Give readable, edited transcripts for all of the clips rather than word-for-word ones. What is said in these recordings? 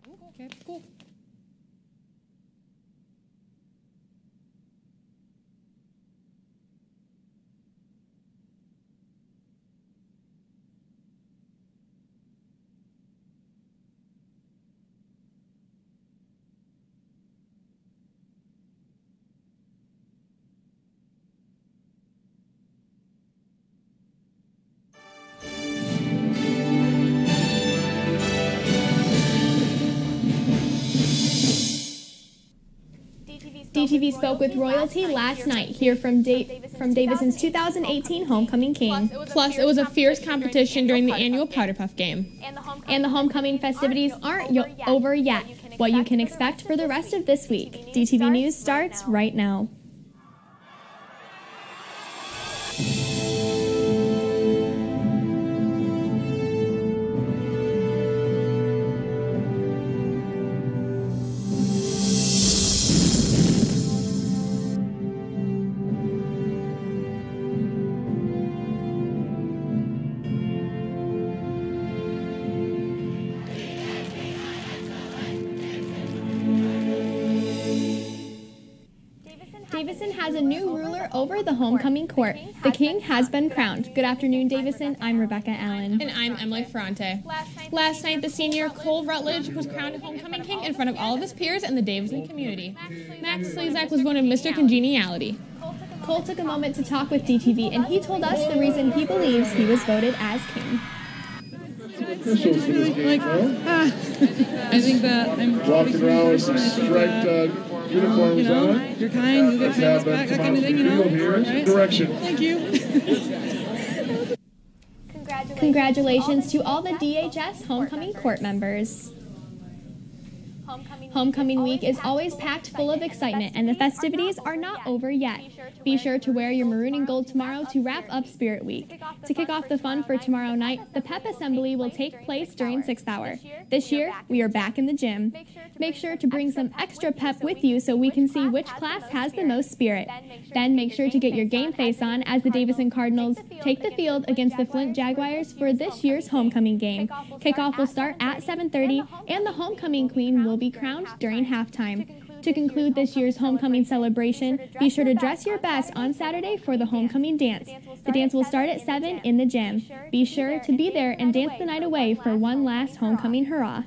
Okay, cool. DTV spoke with royalty last night here from Davison's 2018 Homecoming King. Plus, it was a fierce competition during the annual Powder Puff game. And the homecoming festivities aren't over yet. What you can expect for the rest of this week. DTV News starts right now. Davison has a new ruler over the homecoming court. The king has been crowned. Good afternoon, Davison. I'm Rebecca Allen. And I'm Emily Ferrante. Last night, the senior Cole Rutledge was crowned homecoming king in front of all of his peers and the Davison community. Max Slezak was voted Mr. Congeniality. Cole took a moment to talk with DTV, and he told us the reason he believes he was voted as king. I think that I'm walking around with some striped uniforms on. You're kind, you get kindness back, that kind of thing, right? Direction. Thank you. Congratulations to all the DHS homecoming court members. Homecoming week is always packed full of excitement, and the festivities are not over yet. Be sure to wear your maroon and gold tomorrow to wrap up Spirit Week. To kick off the fun for tomorrow night, the pep assembly will take place during 6th hour. This year, we are back in the gym. Make sure to bring some extra pep with you so we can see which class has the most spirit. Then make sure to get your game face on as the Davison Cardinals take the field against the Flint Jaguars for this year's homecoming game. Kickoff will start at 7:30, and the homecoming queen will be crowned during halftime. To conclude this year's homecoming celebration, be sure to dress your best on Saturday for the homecoming dance. The dance will start at 7 in the gym. Be sure to be there and dance the night away for one last homecoming hurrah.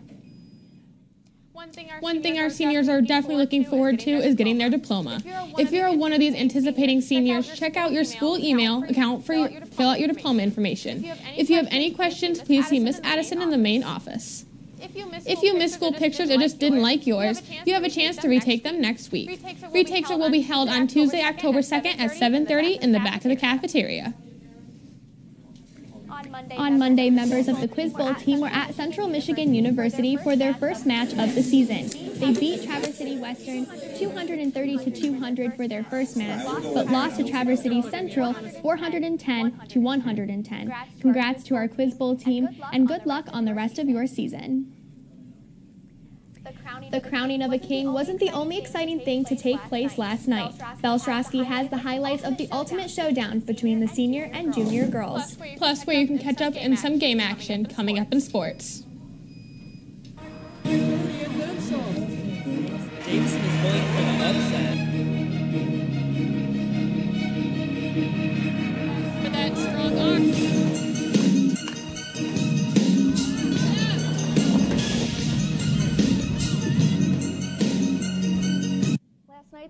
One thing our seniors are definitely looking forward to is getting their diploma. If you're one of these anticipating seniors, check out your school email account fill out your diploma information. If you have any questions, please see Miss Addison in the main office. If you missed school pictures or just didn't like yours, you have a chance to retake them next week. Retakes will be held on Tuesday, October 2nd at 7:30 in the back of the cafeteria. On Monday, members of the Quiz Bowl team were at Central Michigan University for their first match of the season. They beat Traverse City Western 230-200 for their first match, but lost to Traverse City Central 410-110. Congrats to our Quiz Bowl team, and good luck on the rest of your season. The crowning of a king wasn't the only exciting thing to take place last night. Belstrosky has the highlights of the ultimate showdown between the senior and junior girls. Plus, where you can catch up in some game action coming up in sports. Davison is going for the upset. For that strong arm.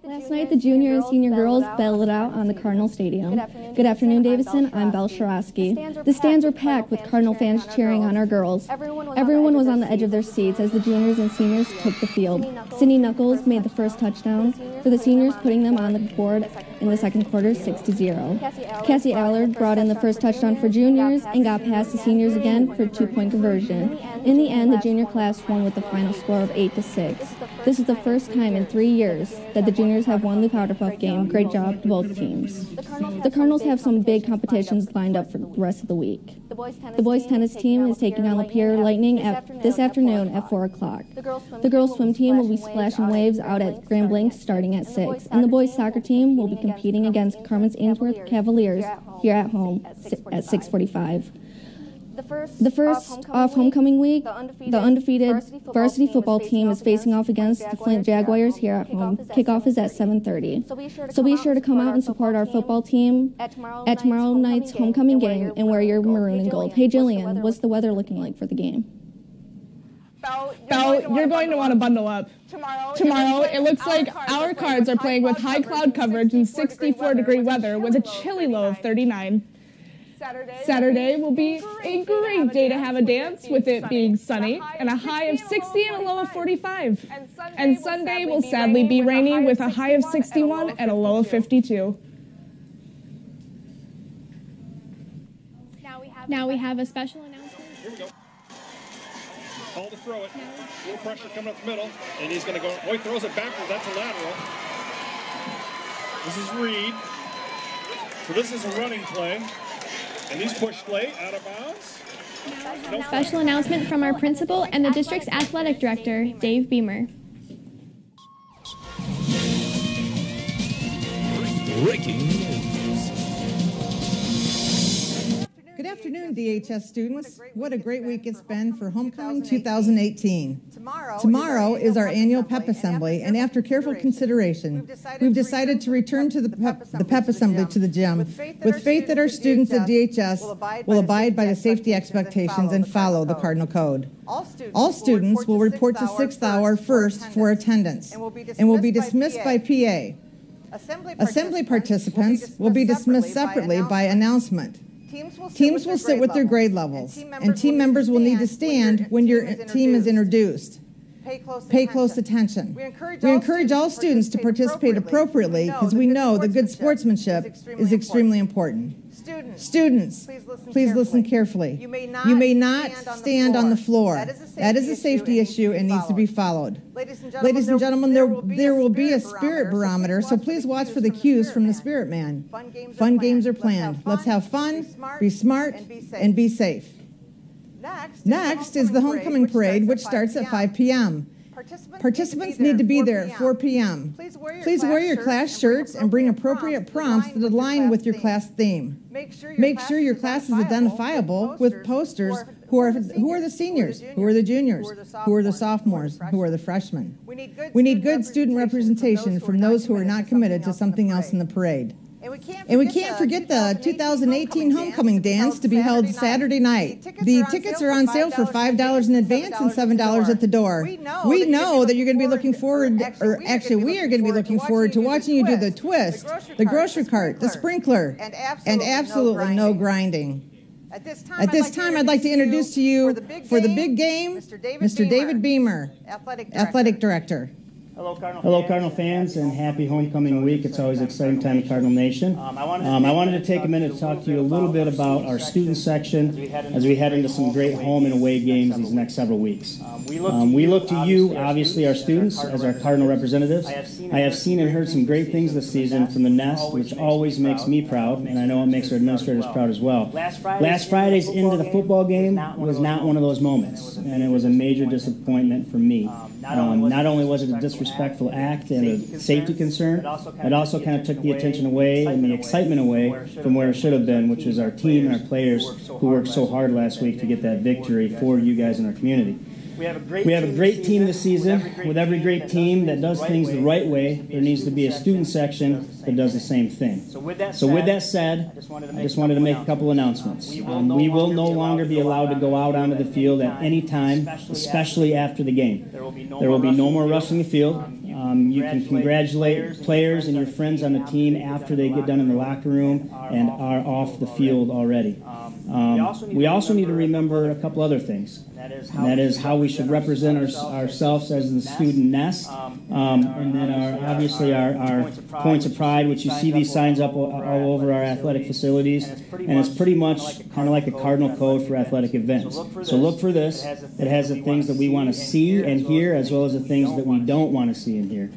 Last night, the junior and senior girls battled it out on the Cardinal Stadium. Good afternoon, Davison. I'm Belle Sharosky. The stands were packed with Cardinal fans cheering on our girls. Everyone was on the edge of their seats as the juniors and seniors took the field. Sydney Knuckles made the first touchdown for the seniors, putting them on the board in the second quarter 6-0. Cassie Allard brought in the first touchdown for juniors and got past the seniors again for a 2-point conversion. In the end, the junior class won with the final score of 8-6. This is the first time in 3 years that the juniors have won the Powder Puff game. Great job to both teams. The Cardinals have some big competitions lined up for the rest of the week. The boys tennis team is taking on the Pierre Lightning this afternoon at 4 o'clock. The girls swim team will be splashing waves out at Grand Blanc starting at 6, and the boys soccer team will be competing against Carmen's Ainsworth Cavaliers here at home at 6:45. The first off homecoming week, the undefeated varsity football team is facing off against the Flint Jaguars here at home. Kickoff is at 7:30. So be sure to come out and support our football team at tomorrow night's homecoming game and wear your maroon and gold. Hey Jillian, what's the weather looking like for the game? Belle, you're going to want to bundle up. Tomorrow, it looks like our Cards are playing with high cloud coverage and 64-degree weather with a chilly low of 39. Saturday will be a great day to have a dance, with it being sunny and a high of 60 and a low of 45. And Sunday will sadly be rainy with a high of 61 and a low of 52. Now we have a special announcement. Here we go. Call to throw it. Little pressure coming up the middle. And he's going to go. Oh, he throws it backwards. That's a lateral. This is Reed. So this is a running play. And he's pushed late, out of bounds. Special announcement from our principal and the district's athletic director, Dave Beamer. Breaking news. Good afternoon, DHS students. What a great week it's been for Homecoming 2018. Tomorrow is our annual PEP Assembly, and after careful consideration, we've decided to return to the PEP Assembly to the gym with faith that our students at DHS will abide by the safety expectations and follow the Cardinal Code. All students will report to 6th hour first for attendance and will be dismissed by PA. Assembly participants will be dismissed separately by announcement. Teams will sit with their grade levels, and team members will need to stand when your team is introduced. Pay close attention. We encourage all students to participate appropriately because we know that good sportsmanship is extremely important. Students, please listen carefully. You may not stand on the floor. That is a safety issue and needs to be followed. Ladies and gentlemen, there will be a spirit barometer, so please watch for the cues from the spirit man. Fun games are planned. Let's have fun, be smart, and be safe. Next is the homecoming parade, which starts at 5 p.m. Participants need to be there at 4 p.m. Please wear your class shirts and bring appropriate prompts that align with your class theme. Make sure your class is identifiable with posters. Who are the seniors? Who are the juniors? Who are the sophomores? Who are the freshmen? We need good student representation from those who are not committed to something else in the parade. And we can't forget the 2018 homecoming dance to be held Saturday night. The tickets are on sale for $5 in advance and $7 at the door. We know that you're going to be looking forward, or actually we are going to be looking forward to watching you do the twist, the grocery cart, the sprinkler, and absolutely no grinding. At this time, I'd like to introduce to you, for the big game, Mr. David Beamer, Athletic Director. Hello, Cardinal fans, and happy homecoming week. It's always an exciting time in Cardinal Nation. I wanted to take a minute to talk to you a little bit about our student section as we head into some great home and away games these next several weeks. We look to you, obviously our students, as our Cardinal representatives. I have seen and heard some great things this season from the Nest, which always makes me proud, and I know it makes our administrators proud as well. Last Friday's into the football game was not one of those moments, and it was a major disappointment for me. Not only was it a disrespectful act and a safety concern, it also kind of took the attention away and the excitement away from where it should have been, which is our team and our players who worked so hard last week to get that victory for you guys in our community. We have a great team this season. With every great team that does things the right way, there needs to be a student section that does the same thing. So with that said, I just wanted to make a couple announcements. We will no longer be allowed to go out onto the field at any time, especially after the game. There will be no more rushing the field. You can congratulate players and your friends on the team after they get done in the locker room and are off the field already. We also need to remember a couple other things. And that is how we should represent ourselves as the student nest, and then obviously our points of pride, which you see these signs up all over our athletic facilities, and it's pretty much kind of like a cardinal code for athletic events. So look for this. It has the things that we want to see and hear, as well as the things that we don't want to see and hear.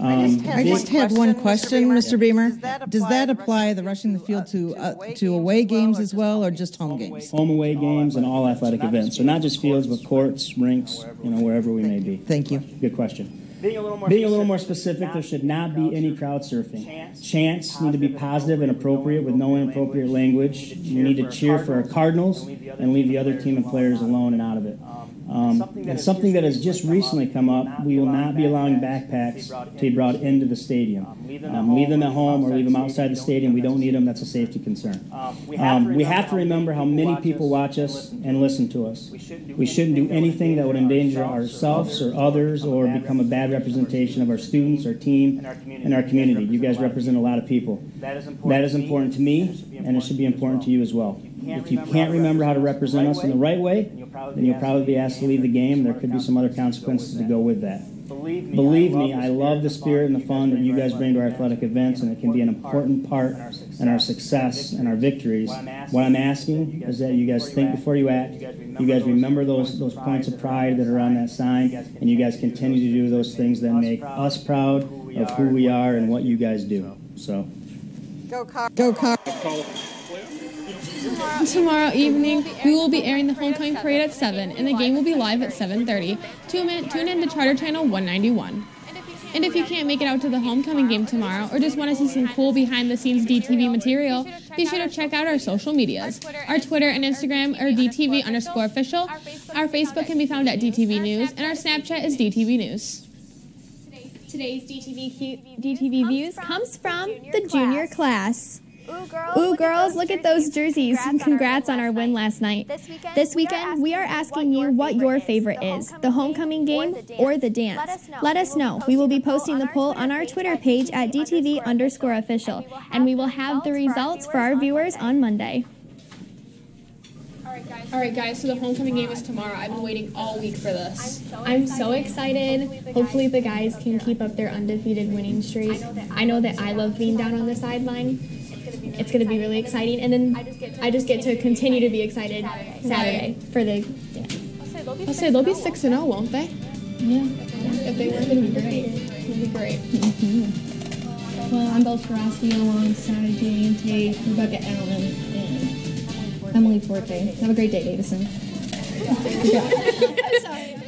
I just had one question, Mr. Beamer. Does that apply, the rushing the field, to away games as well, or just home games? Home, away games, and all athletic events. So not just fields, but courts, rinks, wherever we may be. Thank you. Good question. Being a little more specific, there should not be any crowd surfing. Chants need to be positive and appropriate with no inappropriate language. You need to cheer for our Cardinals and leave the other team and players alone and out of it. And something that has just recently come up, we will not be allowing backpacks to be brought into the stadium. Leave them at home or leave them outside the stadium. We don't need them. That's a safety concern. We have to remember how many people watch us and listen to us. We shouldn't do anything that would endanger ourselves or others or become a bad representation of our students, our team, and our community. You guys represent a lot of people. That is important to me, and it should be important to you as well. If you can't remember how to represent us in the right way, then you'll probably be asked to leave the game. There could be some other consequences to go with that. Believe me, I love the spirit and the fun that you guys bring to our athletic events, and it can be an important part in our success and our victories. What I'm asking is that you guys think before you act. You guys remember those points of pride that are on that sign, and you guys continue to do those things that make us proud of who we are and what you guys do. So, Go Car. Tomorrow evening, we will be airing the homecoming parade at 7, and the game will be live at 7:30. Tune in to Charter Channel 191. And if you can't make it out to the homecoming game tomorrow, or just want to see some cool behind-the-scenes DTV material, be sure to check out our social medias. Our Twitter and Instagram are DTV_official. Our Facebook can be found at DTV News, and our Snapchat is DTV News. Today's DTV Views comes from the junior class. Ooh, girls, look at those jerseys. Congrats on our win last night. This weekend, we are asking you what your favorite is, the homecoming game or the dance. Let us know. We will be posting the poll on our Twitter page at DTV_official, and we will have the results for our viewers on Monday. All right, guys, so the homecoming game is tomorrow. I've been waiting all week for this. I'm so excited. Hopefully the guys can keep up their undefeated winning streak. I know that I love being down on the sideline. It's going to be really exciting. And then I just get to continue to be excited Saturday for the dance. I'll say they'll be 6-0, won't they? Yeah. If they win, it'll be great. It'll be great. Mm-hmm. Well, I'm Belle Sharowski alongside Julian Tate, Rebecca Allen, and Emily Forte. Have a great day, Davison. Good job. Sorry.